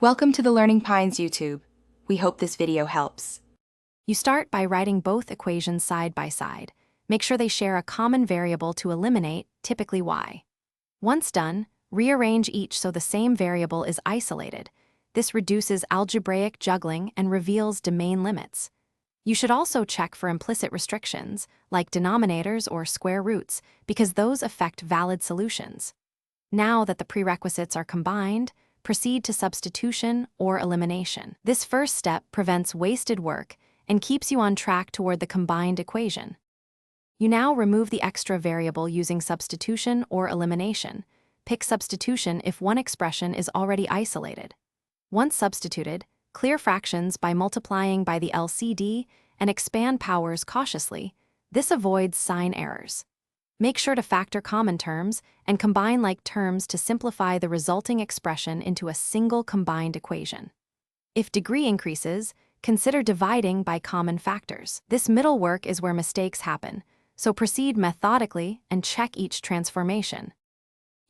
Welcome to the Learning Pines YouTube. We hope this video helps. You start by writing both equations side by side. Make sure they share a common variable to eliminate, typically y. Once done, rearrange each so the same variable is isolated. This reduces algebraic juggling and reveals domain limits. You should also check for implicit restrictions, like denominators or square roots, because those affect valid solutions. Now that the prerequisites are combined, proceed to substitution or elimination. This first step prevents wasted work and keeps you on track toward the combined equation. You now remove the extra variable using substitution or elimination. Pick substitution if one expression is already isolated. Once substituted, clear fractions by multiplying by the LCD and expand powers cautiously. This avoids sign errors. Make sure to factor common terms and combine like terms to simplify the resulting expression into a single combined equation. If degree increases, consider dividing by common factors. This middle work is where mistakes happen, so proceed methodically and check each transformation.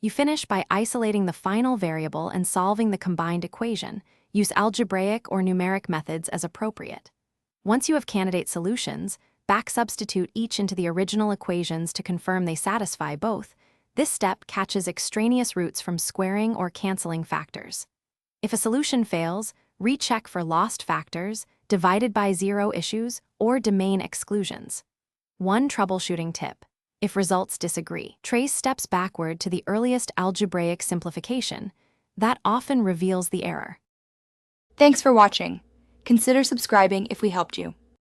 You finish by isolating the final variable and solving the combined equation. Use algebraic or numeric methods as appropriate. Once you have candidate solutions, back-substitute each into the original equations to confirm they satisfy both. This step catches extraneous roots from squaring or canceling factors. If a solution fails, recheck for lost factors, divided by zero issues, or domain exclusions. One troubleshooting tip: if results disagree, trace steps backward to the earliest algebraic simplification. That often reveals the error. Thanks for watching. Consider subscribing if we helped you.